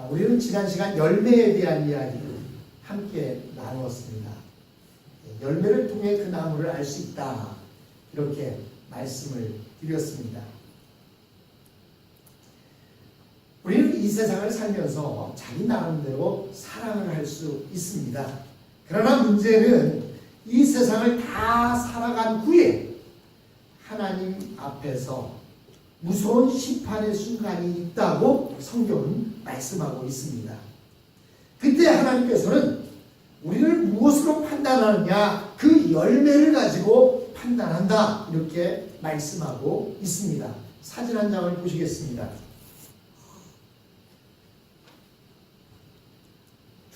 우리는 지난 시간 열매에 대한 이야기를 함께 나누었습니다. 열매를 통해 그 나무를 알 수 있다. 이렇게 말씀을 드렸습니다. 우리는 이 세상을 살면서 자기 나름대로 사랑을 할 수 있습니다. 그러나 문제는 이 세상을 다 살아간 후에 하나님 앞에서 무서운 심판의 순간이 있다고 성경은 말씀하고 있습니다. 그때 하나님께서는 우리를 무엇으로 판단하느냐, 그 열매를 가지고 판단한다, 이렇게 말씀하고 있습니다. 사진 한 장을 보시겠습니다.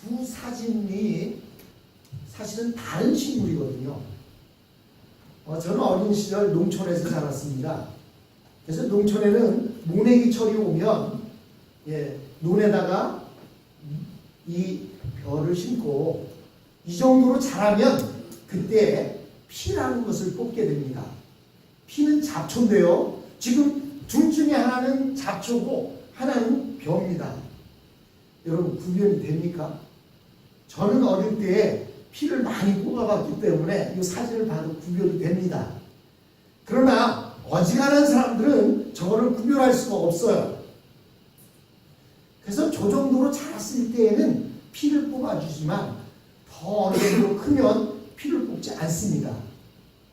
두 사진이 사실은 다른 식물이거든요. 저는 어린 시절 농촌에서 자랐습니다. 그래서 농촌에는 모내기철이 오면 논에다가 이 벼를 심고 이 정도로 자라면 그때 피라는 것을 뽑게 됩니다. 피는 잡초인데요. 지금 둘 중에 하나는 잡초고 하나는 벼입니다. 여러분 구별이 됩니까? 저는 어릴 때 피를 많이 뽑아봤기 때문에 이 사진을 봐도 구별이 됩니다. 그러나 어지간한 사람들은 저거를 구별할 수가 없어요. 그래서 저 정도로 자랐을 때에는 피를 뽑아주지만 더 어느 정도 크면 피를 뽑지 않습니다.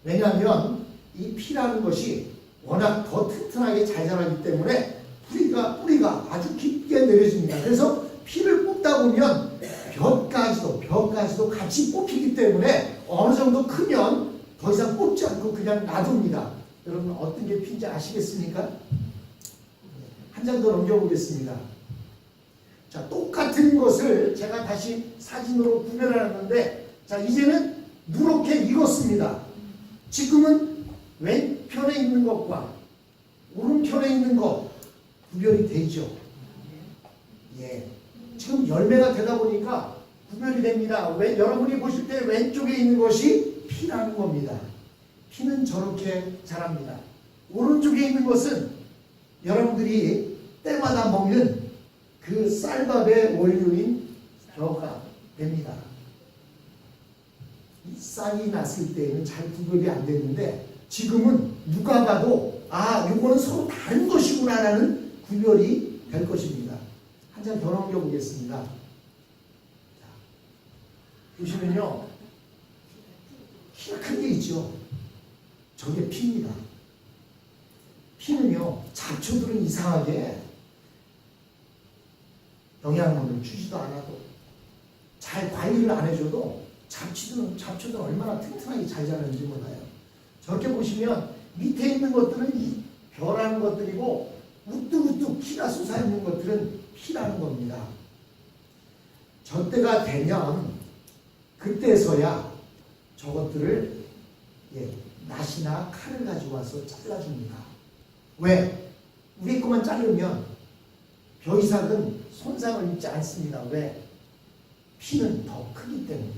왜냐하면 이 피라는 것이 워낙 더 튼튼하게 잘 자라기 때문에 뿌리가 아주 깊게 내려집니다. 그래서 피를 뽑다 보면 벼까지도 같이 뽑히기 때문에 어느 정도 크면 더 이상 뽑지 않고 그냥 놔둡니다. 여러분 어떤 게 피인지 아시겠습니까? 한 장 더 넘겨보겠습니다. 자, 똑같은 것을 제가 다시 사진으로 구별하는데, 자, 이제는 누렇게 익었습니다. 지금은 왼편에 있는 것과 오른편에 있는 것 구별이 되죠. 지금 열매가 되다 보니까 구별이 됩니다. 여러분이 보실 때 왼쪽에 있는 것이 피라는 겁니다. 피는 저렇게 자랍니다. 오른쪽에 있는 것은 여러분들이 때마다 먹는 그 쌀밥의 원료인 벼가 됩니다. 이 쌀이 났을 때에는 잘 구별이 안 되는데 지금은 누가 봐도 이거는 서로 다른 것이구나라는 구별이 될 것입니다. 한 장 더 넘겨보겠습니다. 보시면요, 키가 큰 게 있죠. 저게 피입니다. 피는요, 잡초들은 이상하게 영양분을 주지도 않아도, 잘 관리를 안 해줘도 잡초들은 얼마나 튼튼하게 잘 자라는지 몰라요. 저렇게 보시면 밑에 있는 것들은 이 벼라는 것들이고 우뚝우뚝 키가 솟아있는 것들은 피라는 겁니다. 저때가 되면 그때서야 저것들을 낫이나 칼을 가지고 와서 잘라줍니다. 왜? 우리 것만 자르면 벼 이삭은 손상을 입지 않습니다. 왜? 피는 더 크기 때문에.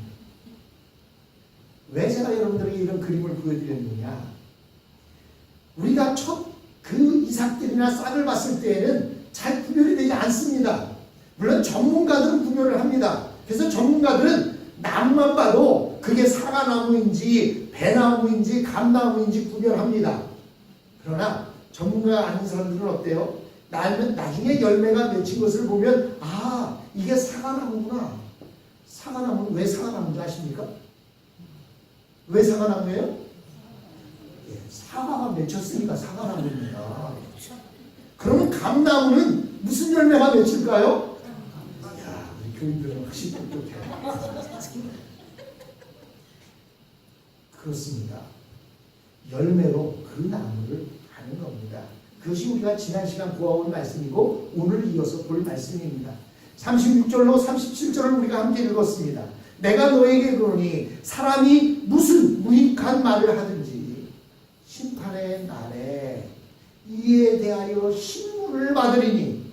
왜 제가 여러분들에게 이런 그림을 보여드렸느냐? 우리가 첫 그 이삭들이나 싹을 봤을 때에는 잘 구별이 되지 않습니다. 물론 전문가들은 구별을 합니다. 그래서 전문가들은 나무만 봐도 그게 사과나무인지 배나무인지 감나무인지 구별합니다. 그러나 전문가가 아닌 사람들은 어때요? 나중에 열매가 맺힌 것을 보면 이게 사과나무구나. 사과나무는 왜 사과나무인지 아십니까? 왜 사과나무예요? 사과가 맺혔으니까 사과나무입니다. 그러면 감나무는 무슨 열매가 맺힐까요? 우리 교인들은 확실히 똑똑해요. 그렇습니다. 열매로 그 나무를 아는 겁니다. 그것이 우리가 지난 시간 보아온 말씀이고 오늘 이어서 볼 말씀입니다. 36절로 37절을 우리가 함께 읽었습니다. 내가 너에게 그러니 사람이 무슨 무익한 말을 하든지 심판의 날에 이에 대하여 신문을 받으리니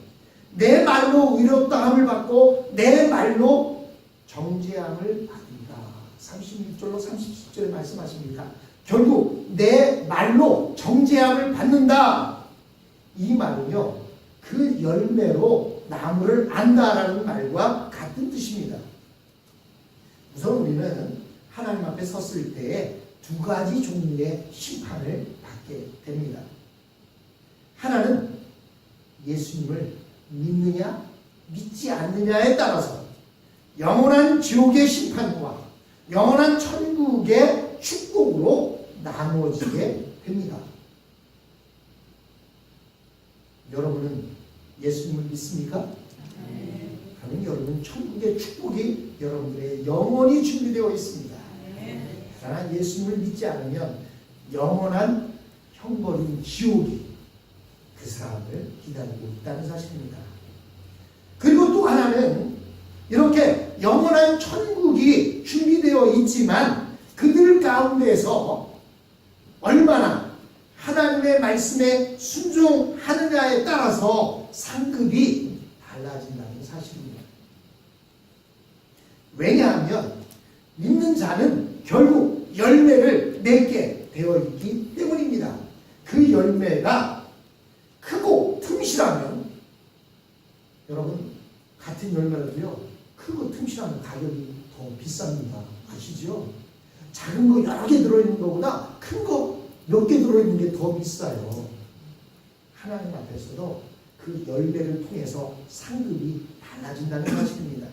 내 말로 의롭다함을 받고 내 말로 정죄함을 받으리라. 36절로 37절에 말씀하십니다. 결국 내 말로 정죄함을 받는다. 이 말은요, 그 열매로 나무를 안다라는 말과 같은 뜻입니다. 우선 우리는 하나님 앞에 섰을 때에 두 가지 종류의 심판을 받게 됩니다. 하나는 예수님을 믿느냐 믿지 않느냐에 따라서 영원한 지옥의 심판과 영원한 천국의 축복으로 나누어지게 됩니다. 여러분은 예수님을 믿습니까? 네. 그러면 여러분 천국의 축복이 여러분들의 영원히 준비되어 있습니다. 네. 그러나 예수님을 믿지 않으면 영원한 형벌인 지옥이 그 사람을 기다리고 있다는 사실입니다. 그리고 또 하나는 이렇게 영원한 천국이 준비되어 있지만 그들 가운데서 얼마나 하나님의 말씀에 순종하느냐에 따라서 상급이 달라진다는 사실입니다. 왜냐하면 믿는 자는 결국 열매를 맺게 되어 있기 때문입니다. 그 열매가 크고 틈실하면 여러분 같은 열매라도요 크고 틈실하면 가격이 더 비쌉니다. 아시죠? 작은 거 여러 개 들어있는 것보다 큰 거 몇 개 들어있는 게 더 비싸요. 하나님 앞에서도 그 열매를 통해서 상급이 달라진다는 사실입니다.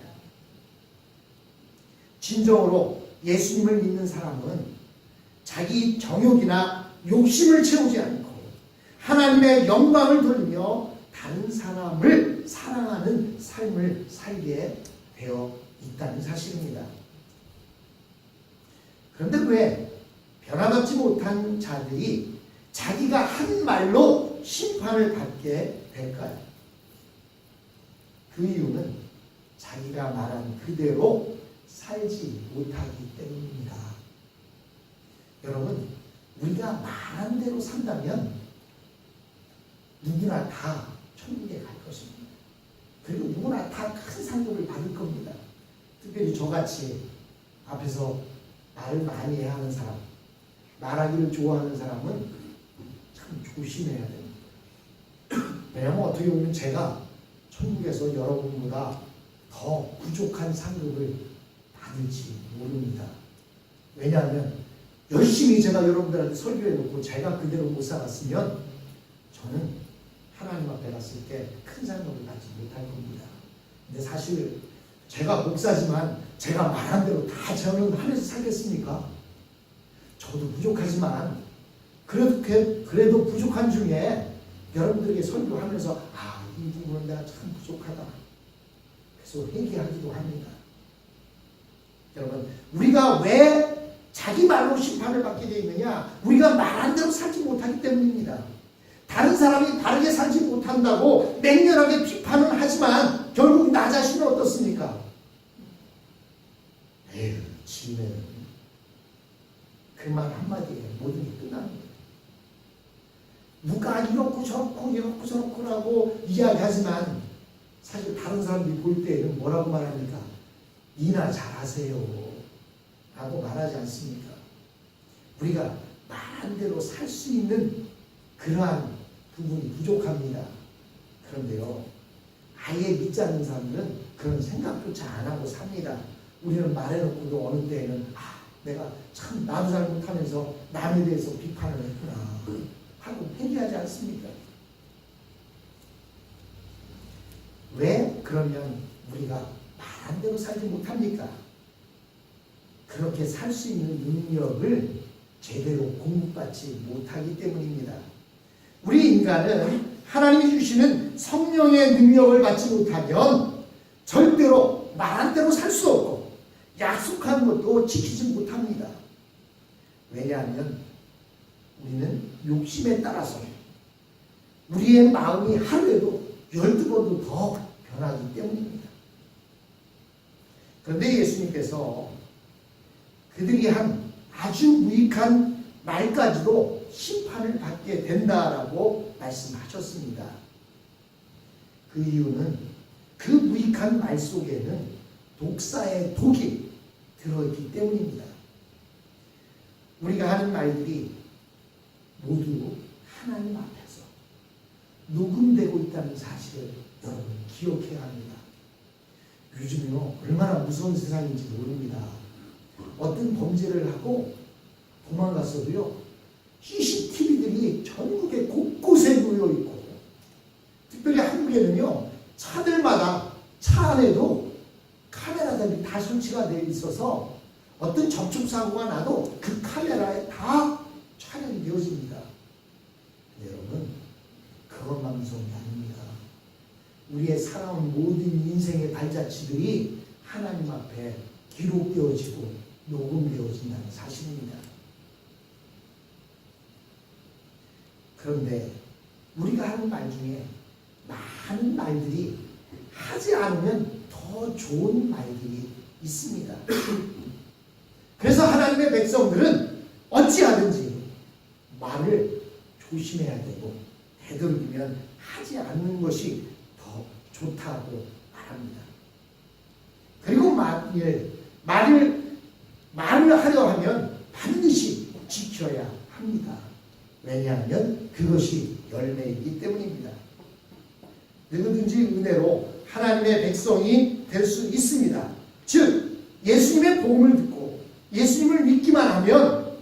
진정으로 예수님을 믿는 사람은 자기 정욕이나 욕심을 채우지 않고 하나님의 영광을 돌리며 다른 사람을 사랑하는 삶을 살게 되어 있다는 사실입니다. 그런데 왜 변화받지 못한 자들이 자기가 한 말로 심판을 받게 될까요? 그 이유는 자기가 말한 그대로 살지 못하기 때문입니다. 여러분, 우리가 말한 대로 산다면 누구나 다 천국에 갈 것입니다. 그리고 누구나 다 큰 상급을 받을 겁니다. 특별히 저같이 앞에서 말을 많이 해야 하는 사람, 말하기를 좋아하는 사람은 참 조심해야 됩니다. 왜냐하면 어떻게 보면 제가 천국에서 여러분보다 더 부족한 상급을 받을지 모릅니다. 왜냐하면 열심히 제가 여러분들한테 설교해 놓고 제가 그대로 못 살았으면 저는 하나님 앞에 갔을 때 큰 상급을 받지 못할 겁니다. 근데 사실 제가 목사지만 제가 말한 대로 다 저는 하면서 살겠습니까? 저도 부족하지만 그래도 부족한 중에 여러분들에게 설교하면서 이 부분은 내가 참 부족하다. 그래서 회개하기도 합니다. 여러분, 우리가 왜 자기 말로 심판을 받게 되어 있느냐? 우리가 말한 대로 살지 못하기 때문입니다. 다른 사람이 바르게 살지 못한다고 맹렬하게 비판은 하지만 결국 나 자신은 어떻습니까? 에휴, 지는 그 말 한마디에 모든 게 끝나는 거예요. 누가 이렇고 저렇고라고 이야기하지만 사실 다른 사람들이 볼 때는 뭐라고 말합니까? 니나 잘하세요 라고 말하지 않습니까? 우리가 말한 대로 살 수 있는 그러한 부분이 부족합니다. 그런데요, 아예 믿지 않는 사람들은 그런 생각조차 안 하고 삽니다. 우리는 말해놓고도 어느 때에는 내가 참 나도 잘못하면서 남에 대해서 비판을 했구나 하고 회개하지 않습니까? 왜 그러면 우리가 말한 대로 살지 못합니까? 그렇게 살 수 있는 능력을 제대로 공부받지 못하기 때문입니다. 우리 인간은 하나님이 주시는 성령의 능력을 받지 못하면 절대로 말한 대로 살 수 없고 약속한 것도 지키지 못합니다. 왜냐하면 우리는 욕심에 따라서 우리의 마음이 하루에도 12번도 더 변하기 때문입니다. 그런데 예수님께서 그들이 한 아주 무익한 말까지도 심판을 받게 된다라고 말씀하셨습니다. 그 이유는 그 무익한 말 속에는 독사의 독이 들어있기 때문입니다. 우리가 하는 말들이 모두 하나님 앞에서 녹음되고 있다는 사실을 여러분 기억해야 합니다. 요즘요 얼마나 무서운 세상인지 모릅니다. 어떤 범죄를 하고 도망갔어도요 CCTV들이 전국에 곳곳에 놓여 있고, 특별히 한국에는요 차들마다 차 안에도 카메라들이 다 설치가 되어 있어서 어떤 접촉사고가 나도 그 카메라에 다 촬영이 되어집니다. 여러분, 그것만 무서운 게 아닙니다. 우리의 살아온 모든 인생의 발자취들이 하나님 앞에 기록되어지고 녹음되어진다는 사실입니다. 그런데 우리가 하는 말 중에 많은 말들이 하지 않으면 더 좋은 말들이 있습니다. 그래서 하나님의 백성들은 어찌하든지 말을 조심해야 되고 되도록이면 하지 않는 것이 더 좋다고 말합니다. 그리고 말을 하려 하면 반드시 지켜야 합니다. 왜냐하면 그것이 열매이기 때문입니다. 누구든지 은혜로 하나님의 백성이 될 수 있습니다. 즉 예수님의 복음을 듣고 예수님을 믿기만 하면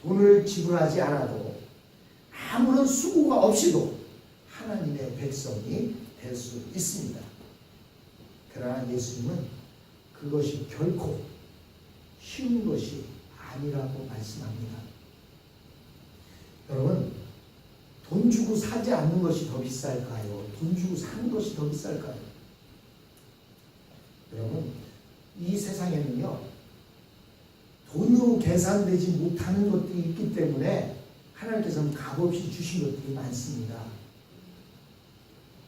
돈을 지불하지 않아도 아무런 수고가 없이도 하나님의 백성이 될 수 있습니다. 그러나 예수님은 그것이 결코 쉬운 것이 아니라고 말씀합니다. 여러분, 돈 주고 사지 않는 것이 더 비쌀까요? 돈 주고 사는 것이 더 비쌀까요? 여러분, 이 세상에는요 돈으로 계산되지 못하는 것들이 있기 때문에 하나님께서는 값없이 주신 것들이 많습니다.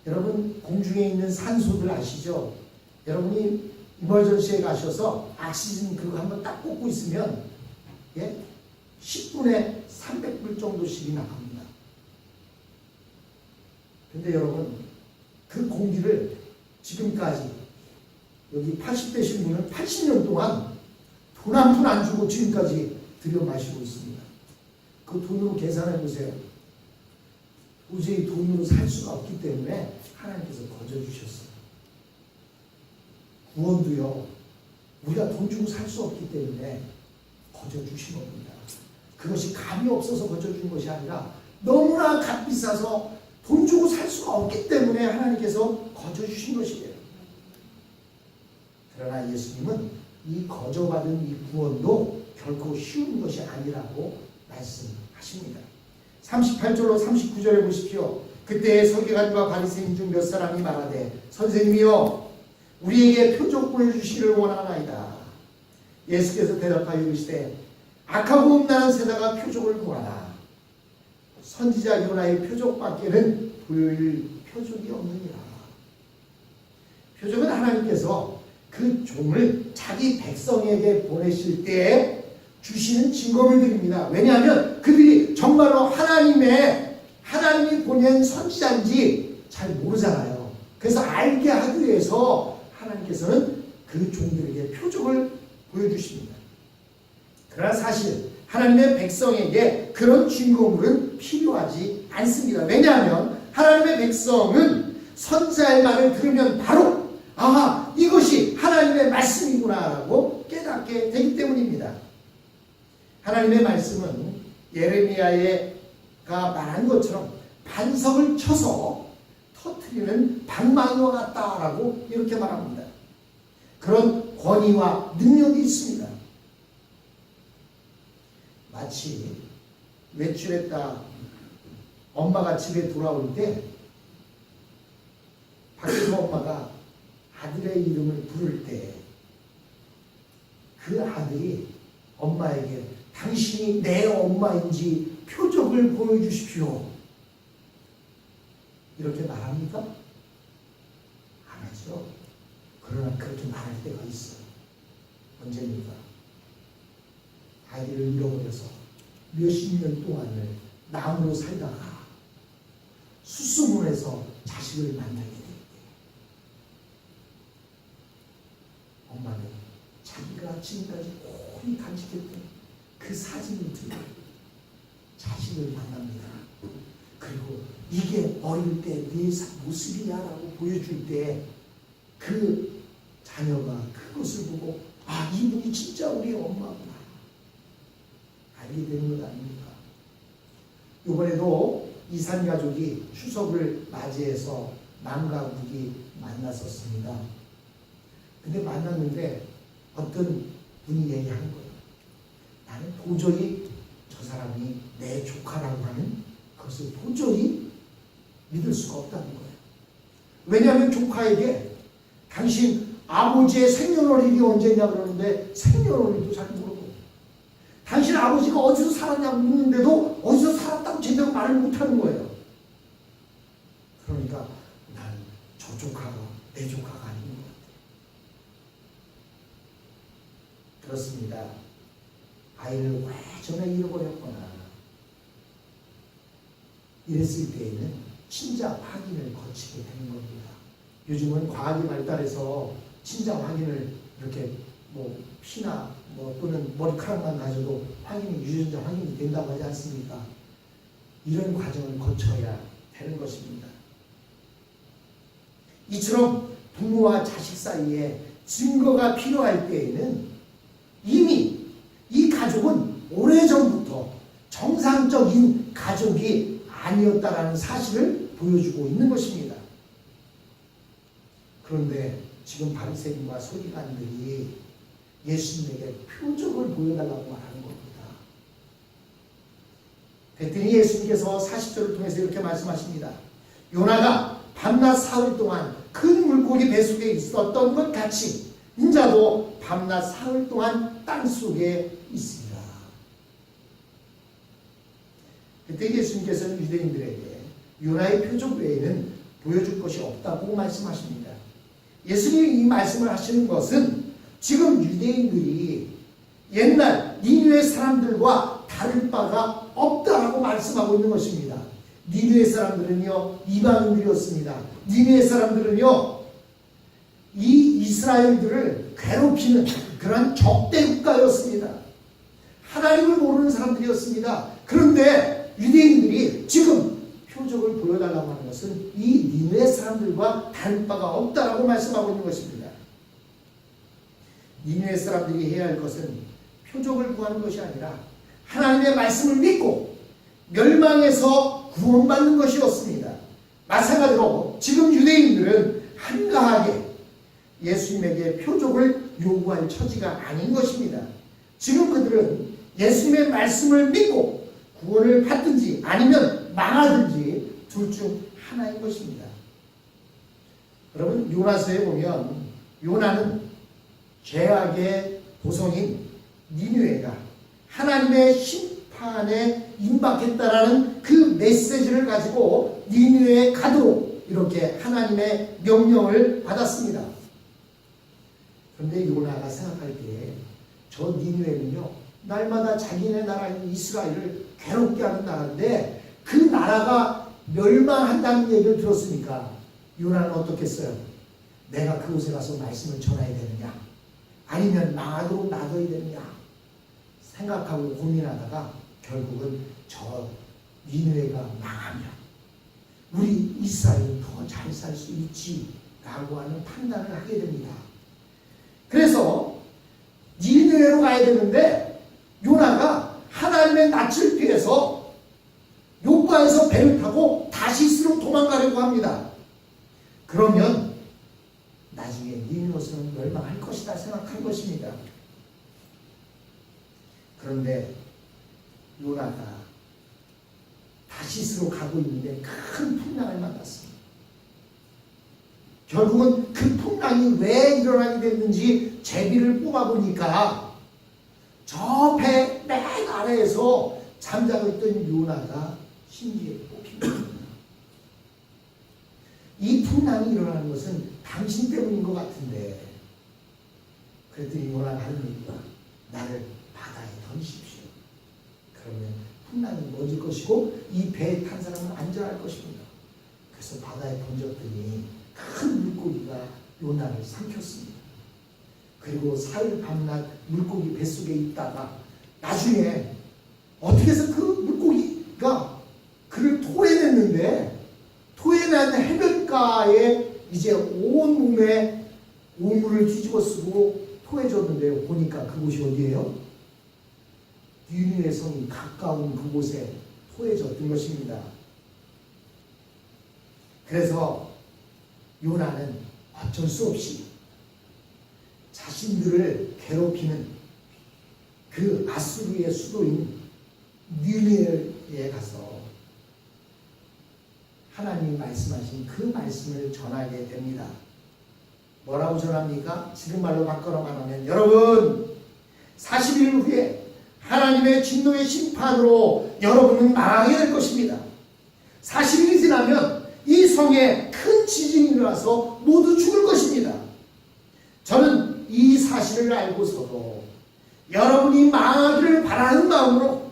여러분, 공중에 있는 산소들 아시죠? 여러분이 이머전시에 가셔서 악시즌 그거 한번 딱 꽂고 있으면 10분에 300불 정도씩이 나갑니다. 근데 여러분, 그 공기를 지금까지 여기 80대신 분은 80년 동안 돈 한 푼 안 주고 지금까지 들여 마시고 있습니다. 그 돈으로 계산해 보세요. 도저히 돈으로 살 수가 없기 때문에 하나님께서 거저주셨어요. 구원도요, 우리가 돈 주고 살 수 없기 때문에 거저주신 겁니다. 그것이 값이 없어서 거저준 것이 아니라 너무나 값 비싸서 돈 주고 살 수가 없기 때문에 하나님께서 거저주신 것이에요. 그러나 예수님은 이 거저받은 이 구원도 결코 쉬운 것이 아니라고 말씀하십니다. 38절로 39절에 보십시오. 그때 서기관과 바리새인 중 몇 사람이 말하되 선생님이여 우리에게 표적 보여주시기를 원하나이다. 예수께서 대답하여 이르시되 악하고 음란한 세다가 표적을 구하나 선지자 요나의 표적밖에는 보일 표적이 없느니라. 표적은 하나님께서 그 종을 자기 백성에게 보내실 때에 주시는 증거를 드립니다. 왜냐하면 그들이 정말로 하나님이 보낸 선지자인지 잘 모르잖아요. 그래서 알게 하기 위해서 하나님께서는 그 종들에게 표적을 보여주십니다. 그러나 사실 하나님의 백성에게 그런 증거물은 필요하지 않습니다. 왜냐하면 하나님의 백성은 선지자의 말을 들으면 바로 이것이 하나님의 말씀이구나라고 깨닫게 되기 때문입니다. 하나님의 말씀은 예레미야가 말한 것처럼 반석을 쳐서 터뜨리는 방망이와 같다라고 이렇게 말합니다. 그런 권위와 능력이 있습니다. 마치 외출했다 엄마가 집에 돌아올 때 밖에서 엄마가 아들의 이름을 부를 때 그 아들이 엄마에게 당신이 내 엄마인지 표적을 보여주십시오. 이렇게 말합니까? 안 하죠. 그러나 그렇게 말할 때가 있어요. 언제입니까? 아이를 잃어버려서 몇십 년 동안을 남으로 살다가 수수문에서 자식을 만나게 될 때 엄마는 자기가 지금까지 고이 간직했던 그 사진을 들고 자식을 만납니다. 그리고 이게 어릴 때 네 모습이야 라고 보여줄 때 그 자녀가 그것을 보고 아, 이분이 진짜 우리 엄마구나 알게 되는 것 아닙니까? 이번에도 이산 가족이 추석을 맞이해서 남과 북이 만났었습니다. 근데 만났는데 어떤 분이 얘기하는 거예요. 나는 도저히 저 사람이 내 조카라고 하는 그것을 도저히 믿을 수가 없다는 거예요. 왜냐하면 조카에게 당신 아버지의 생년월일이 언제냐 그러는데 생년월일도 잘 모르고 당신 아버지가 어디서 살았냐고 묻는데도 어디서 살았다고 제대로 말을 못하는 거예요. 그러니까 난 저 조카가 내 조카가 아닌 것 같아요. 그렇습니다. 아이를 왜 전에 잃어버렸거나 이랬을 때에는 친자 확인을 거치게 되는 겁니다. 요즘은 과학이 발달해서 친자 확인을 이렇게 뭐 피나 뭐 또는 머리카락만 가져도 확인이 유전자 확인이 된다고 하지 않습니까? 이런 과정을 거쳐야 되는 것입니다. 이처럼 부모와 자식 사이에 증거가 필요할 때에는 이미 이 가족은 오래전부터 정상적인 가족이 아니었다라는 사실을 보여주고 있는 것입니다. 그런데 지금 바리새인과 서기관들이 예수님에게 표적을 보여달라고 말하는 겁니다. 그랬더니 예수님께서 40절을 통해서 이렇게 말씀하십니다. 요나가 밤낮 사흘 동안 큰 물고기 뱃속에 있었던 것 같이 인자도 밤낮 사흘 동안 땅속에 있습니다. 그때 예수님께서는 유대인들에게 요나의 표적 외에는 보여줄 것이 없다고 말씀하십니다. 예수님이 이 말씀을 하시는 것은 지금 유대인들이 옛날 니느웨 사람들과 다를 바가 없다라고 말씀하고 있는 것입니다. 니느웨 사람들은요 이방인들이었습니다. 니느웨 사람들은요 이 이스라엘들을 괴롭히는 그런 적대 국가였습니다. 하나님을 모르는 사람들이었습니다. 그런데 유대인들이 지금 표적을 보여달라고 하는 것은 이 니느웨 사람들과 다를 바가 없다라고 말씀하고 있는 것입니다. 니느웨 사람들이 해야 할 것은 표적을 구하는 것이 아니라 하나님의 말씀을 믿고 멸망에서 구원받는 것이었습니다. 마찬가지로 지금 유대인들은 한가하게 예수님에게 표적을 요구할 처지가 아닌 것입니다. 지금 그들은 예수님의 말씀을 믿고 구원을 받든지 아니면 망하든지 둘 중 하나인 것입니다. 여러분 요나서에 보면 요나는 죄악의 도성인 니느웨가 하나님의 심판에 임박했다라는 그 메시지를 가지고 니느웨에 가도록 이렇게 하나님의 명령을 받았습니다. 그런데 요나가 생각할 때 저 니느웨는요 날마다 자기네 나라인 이스라엘을 괴롭게 하는 나라인데 그 나라가 멸망한다는 얘기를 들었으니까 요나는 어떻겠어요? 내가 그곳에 가서 말씀을 전해야 되느냐 아니면 망하도록 놔둬야 되느냐 생각하고 고민하다가 결국은 저 니느웨가 망하면 우리 이스라엘은 더 잘 살 수 있지 라고 하는 판단을 하게 됩니다. 그래서 니느웨로 가야 되는데 요나가 하나님의 낯을 피해서 요바에서 배를 타고 다시스로 도망가려고 합니다. 그러면 나중에 니느웨는 멸망할 것이다 생각한 것입니다. 그런데 요나가 다시스로 가고 있는데 큰 풍랑을 만났습니다. 결국은 그 풍랑이 왜 일어나게 됐는지 제비를 뽑아보니까 저 배 맨 아래에서 잠자고 있던 요나가 신기에 뽑힌 겁니다. 이 풍랑이 일어나는 것은 당신 때문인 것 같은데 그랬더니 요나가 하는 얘기가 나를 바다에 던지십시오. 그러면 풍랑이 멎을 것이고 이 배에 탄 사람은 안전할 것입니다. 그래서 바다에 던졌더니 큰 물고기가 요나를 삼켰습니다. 그리고 사흘 밤낮 물고기 뱃속에 있다가 나중에 어떻게 해서 그 물고기가 그를 토해냈는데 십자가에 이제 온 몸에 오물을 뒤집어 쓰고 토해졌는데요. 보니까 그곳이 어디예요? 니느웨 성이 가까운 그곳에 토해졌던 것입니다. 그래서 요나는 어쩔 수 없이 자신들을 괴롭히는 그 아수르의 수도인 니느웨에 가서 하나님이 말씀하신 그 말씀을 전하게 됩니다. 뭐라고 전합니까? 지금 말로 바꿔서 말하면, 여러분 40일 후에 하나님의 진노의 심판으로 여러분은 망하게 될 것입니다. 40일이 지나면 이 성에 큰 지진이 일어나서 모두 죽을 것입니다. 저는 이 사실을 알고서도 여러분이 망하기를 바라는 마음으로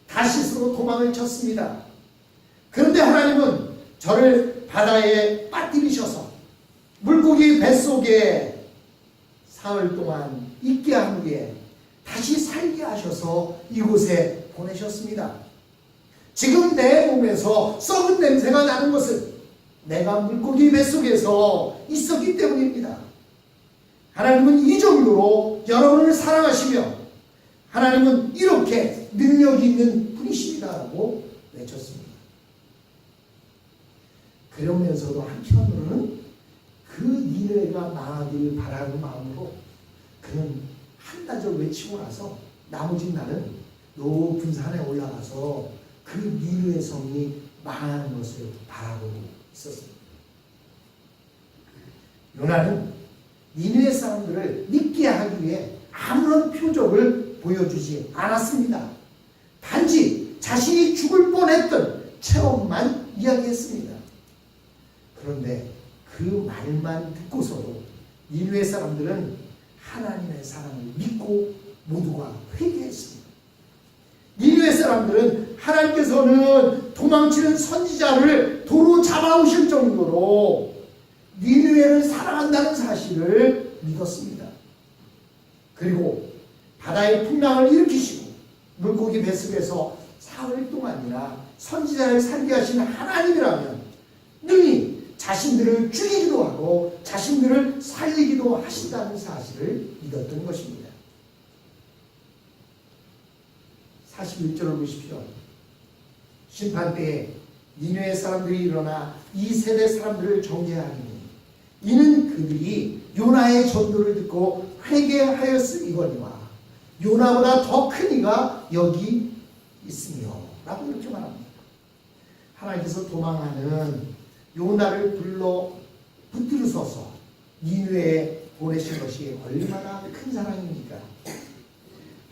다시스로 도망을 쳤습니다. 그런데 하나님은 저를 바다에 빠뜨리셔서 물고기 뱃속에 사흘 동안 있게 한 후에 다시 살게 하셔서 이곳에 보내셨습니다. 지금 내 몸에서 썩은 냄새가 나는 것은 내가 물고기 뱃속에서 있었기 때문입니다. 하나님은 이 정도로 여러분을 사랑하시며 하나님은 이렇게 능력이 있는 분이십니다라고 외쳤습니다. 그러면서도 한편으로는 그 니느웨가 망하기를 바라는 마음으로 그는 한다절 외치고 나서 나머지 날은 높은 산에 올라가서 그 니느웨 성이 망하는 것을 바라보고 있었습니다. 요나는 니느웨 사람들을 믿게 하기 위해 아무런 표적을 보여주지 않았습니다. 단지 자신이 죽을 뻔했던 체험만 이야기했습니다. 그런데 그 말만 듣고서도 니느웨 사람들은 하나님의 사랑을 믿고 모두가 회개했습니다. 니느웨 사람들은 하나님께서는 도망치는 선지자를 도로 잡아오실 정도로 니느웨를 사랑한다는 사실을 믿었습니다. 그리고 바다의 풍랑을 일으키시고 물고기 뱃속에서 사흘 동안이나 선지자를 살게 하시는 하나님이라면 능히 자신들을 죽이기도 하고 자신들을 살리기도 하신다는 사실을 믿었던 것입니다. 41절을 보십시오. 심판때에 니느웨 사람들이 일어나 이 세대 사람들을 정죄하리니 이는 그들이 요나의 전도를 듣고 회개하였으리거니와 요나보다 더 큰 이가 여기 있으며 라고 이렇게 말합니다. 하나님께서 도망하는 요나를 불러 붙들으셔서 니느웨에 보내신 것이 얼마나 큰 사랑입니까?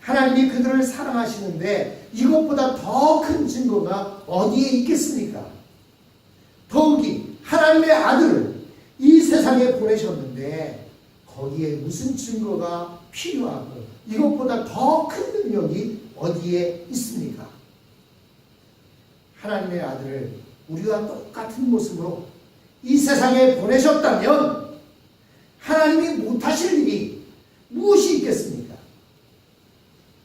하나님이 그들을 사랑하시는데 이것보다 더 큰 증거가 어디에 있겠습니까? 더욱이 하나님의 아들을 이 세상에 보내셨는데 거기에 무슨 증거가 필요하고 이것보다 더 큰 능력이 어디에 있습니까? 하나님의 아들을 우리와 똑같은 모습으로 이 세상에 보내셨다면 하나님이 못하실 일이 무엇이 있겠습니까?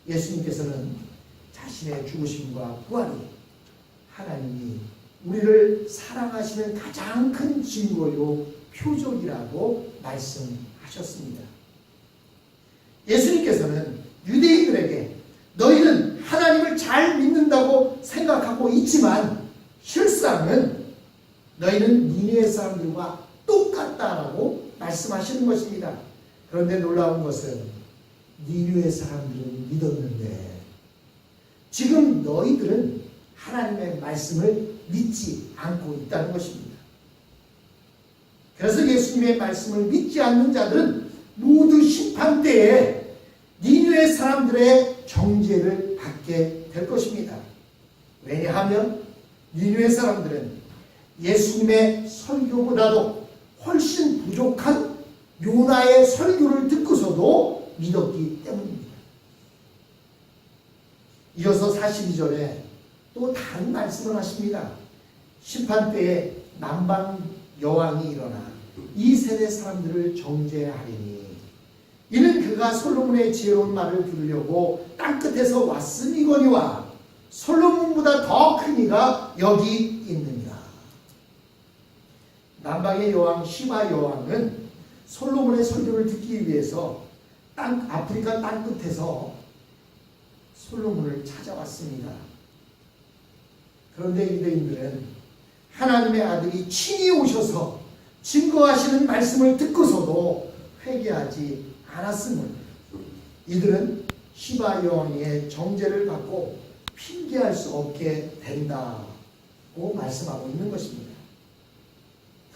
예수님께서는 자신의 죽으심과 부활이 하나님이 우리를 사랑하시는 가장 큰 증거요 표적이라고 말씀하셨습니다. 예수님께서는 유대인들에게 너희는 하나님을 잘 믿는다고 생각하고 있지만 실상은 너희는 니느웨 사람들과 똑같다라고 말씀하시는 것입니다. 그런데 놀라운 것은 니느웨 사람들은 믿었는데 지금 너희들은 하나님의 말씀을 믿지 않고 있다는 것입니다. 그래서 예수님의 말씀을 믿지 않는 자들은 모두 심판때에 니느웨 사람들의 정죄를 받게 될 것입니다. 왜냐하면 니느웨 사람들은 예수님의 설교보다도 훨씬 부족한 요나의 설교를 듣고서도 믿었기 때문입니다. 이어서 42절에 또 다른 말씀을 하십니다. 심판때에 남방 여왕이 일어나 이 세대 사람들을 정죄하리니 이는 그가 솔로몬의 지혜로운 말을 들으려고 땅끝에서 왔으니거니와 솔로몬보다 더 큰 이가 여기 있느니라. 남방 남방의 여왕 시바 여왕은 솔로몬의 설교를 듣기 위해서 아프리카 땅끝에서 솔로몬을 찾아왔습니다. 그런데 유대인들은 하나님의 아들이 친히 오셔서 증거하시는 말씀을 듣고서도 회개하지 않았음을 이들은 시바 여왕의 정죄를 받고 핑계할 수 없게 된다고 말씀하고 있는 것입니다.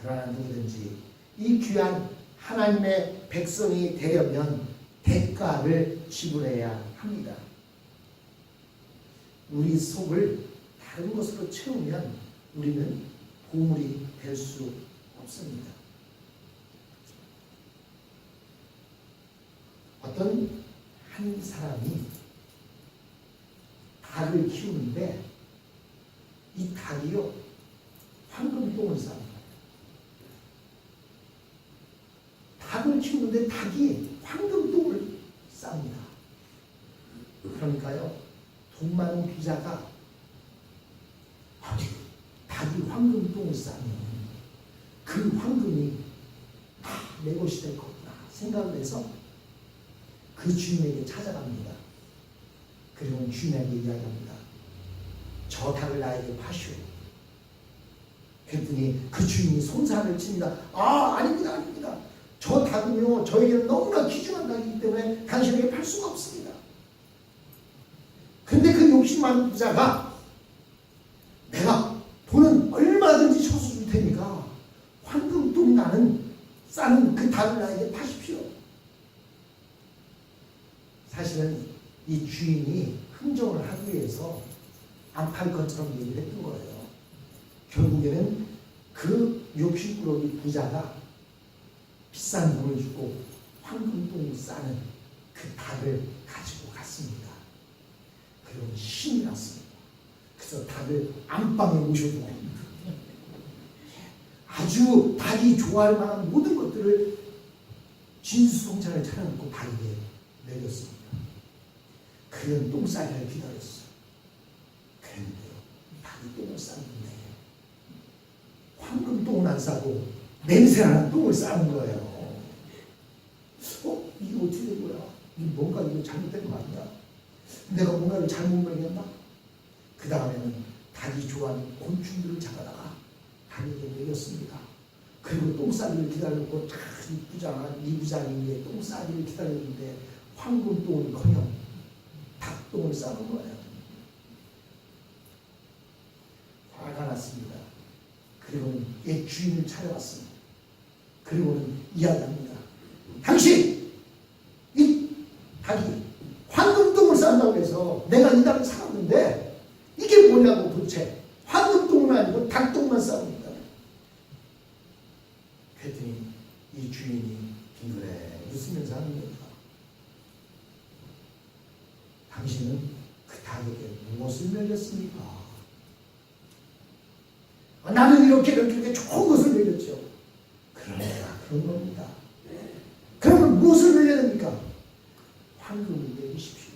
그러나 누구든지 이 귀한 하나님의 백성이 되려면 대가를 지불해야 합니다. 우리 속을 다른 것으로 채우면 우리는 보물이 될 수 없습니다. 어떤 한 사람이 닭을 키우는데 이 닭이요 황금똥을 싸는 거예요. 닭을 키우는데 닭이 황금똥을 쌉니다. 그러니까요 돈 많은 부자가 닭이 황금똥을 싸면 그 황금이 다 내 것이 될 거구나 생각을 해서 그 주인에게 찾아갑니다. 그리고 주인에게 이야기합니다. 저 닭을 나에게 파시오. 그랬더니 그 주인이 손살을 칩니다. 아닙니다, 아닙니다. 저 닭은요 저에게는 너무나 귀중한 닭이기 때문에 당신에게 팔 수가 없습니다. 근데 그 욕심 많은 부자가 내가 돈은 얼마든지 쳐서 줄 테니까 황금똥 나는 싸는 그 닭을 나에게 파십시오. 사실은 이 주인이 흥정을 하기 위해서 안 팔 것처럼 얘기를 했던 거예요. 결국에는 그 욕심꾸러기 부자가 비싼 돈을 주고 황금똥을 싸는 그 닭을 가지고 갔습니다. 그리고 신이 났습니다. 그래서 닭을 안방에 모셔두고 아주 닭이 좋아할 만한 모든 것들을 진수성찬을 차려놓고 닭에게 먹였습니다. 그는 똥싸기를 기다렸어요. 그런데요 닭이 똥을 쌌는데 황금똥은 안 싸고 냄새나는 똥을 싸는 거예요. 이게 어떻게 된 거야? 뭔가 이거 잘못된 거 아니야? 내가 뭔가를 잘못 먹였나? 그 다음에는 닭이 좋아하는 곤충들을 잡아다가 닭에게 먹였습니다. 그리고 똥싸기를 기다렸고 이 부장이 위에 똥싸기를 기다렸는데 황금똥을커녕 닭똥을 싸는 거예요. 화가 났습니다. 그리고는 옛 주인을 찾아왔습니다. 그리고는 이야기합니다. 당신! 이 닭이 황금똥을 싼다고 해서 내가 이 닭을 사왔는데 이게 뭐냐고 도대체. 황금똥은 아니고 닭똥만 싸웁니다. 그랬더니 이 주인이 빙그레 웃으면서 하는 겁니다. 당신은 그 닭에게 무엇을 먹였습니까? 나는 이렇게 좋은 것을 먹였죠. 그러니까 그런 겁니다. 그러면 무엇을 먹여야 됩니까? 황금을 먹이십시오.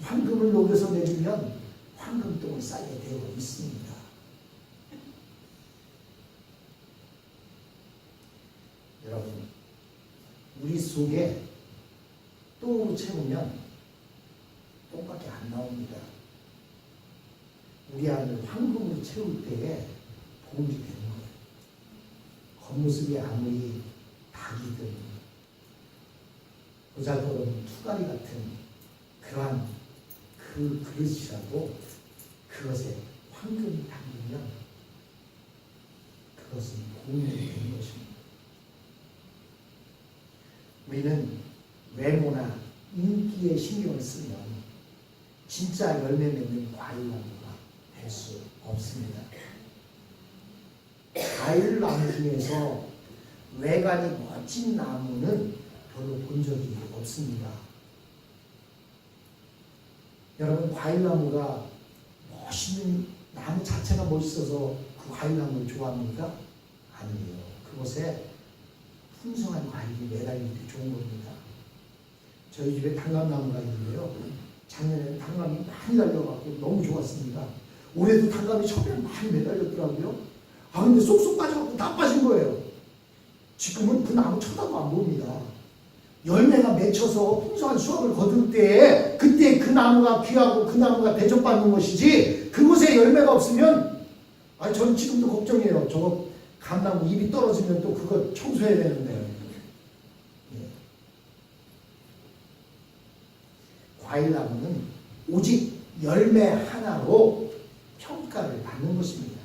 황금을 녹여서 먹이면 황금똥을 싸게 되어 있습니다. 여러분, 우리 속에 똥으로 채우면 똥밖에 안 나옵니다. 우리 안을 황금으로 채울 때에 보물이 되는 거예요. 겉모습이 아무리 닭이든 보잘것없는 투가리 같은 그러한 그 그릇이라도 그것에 황금이 담기면 그것은 보물이 되는 것입니다. 우리는 외모나 인기에 신경을 쓰면 진짜 열매 맺는 과일나무가 될 수 없습니다. 과일나무 중에서 외관이 멋진 나무는 별로 본 적이 없습니다. 여러분, 과일나무가 멋있는 나무 자체가 멋있어서 그 과일나무를 좋아합니까? 아니에요. 그것에 풍성한 과일이 매달리는 게 좋은 겁니다. 저희 집에 단감나무가 있는데요. 작년에 단감이 많이 달려갖고 너무 좋았습니다. 올해도 단감이 처음에 많이 매달렸더라고요. 근데 쏙쏙 빠져갖고 다 빠진 거예요. 지금은 그 나무 쳐다도 안 봅니다. 열매가 맺혀서 풍성한 수확을 거둘 때에 그때 그 나무가 귀하고 그 나무가 대접받는 것이지, 그곳에 열매가 없으면 저는 지금도 걱정이에요. 저거 감나무 잎이 떨어지면 또 그거 청소해야 되는데. 예. 과일나무는 오직 열매 하나로 평가를 받는 것입니다.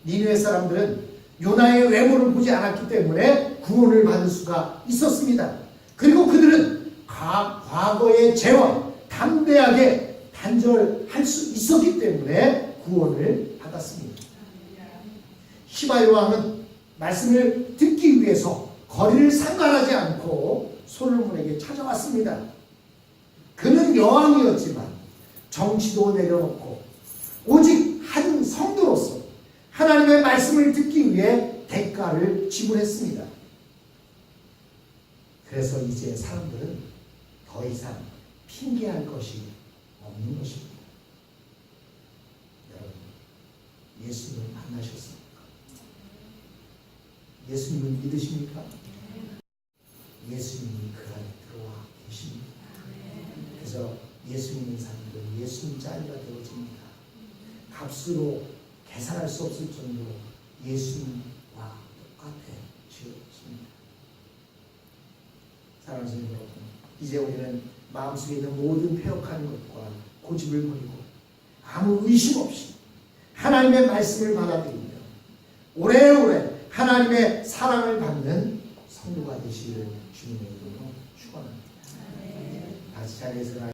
니느웨 사람들은 요나의 외모를 보지 않았기 때문에 구원을 받을 수가 있었습니다. 그리고 그들은 과거의 죄와 담대하게 단절할 수 있었기 때문에 구원을 받았습니다. 시바의 왕은 말씀을 듣기 위해서 거리를 상관하지 않고 솔로몬에게 찾아왔습니다. 그는 여왕이었지만 정치도 내려놓고 오직 한 성도로서 하나님의 말씀을 듣기 위해 대가를 지불했습니다. 그래서 이제 사람들은 더 이상 핑계할 것이 없는 것입니다. 여러분, 예수님을 만나셨습니까? 예수님을 믿으십니까? 예수님이 그 안에 들어와 계십니다. 그래서 예수 믿는 사람들은 예수님 자리가 되어집니다. 값으로 계산할 수 없을 정도로 예수님과 똑같아지었습니다. 사랑하는 여러분, 이제 우리는 마음속에 있는 모든 폐역한 것과 고집을 버리고 아무 의심 없이 하나님의 말씀을 받아들이며 오래오래 하나님의 사랑을 받는 성도가 되시기를 주님의 이름으로 축원합니다. 다시 자리에서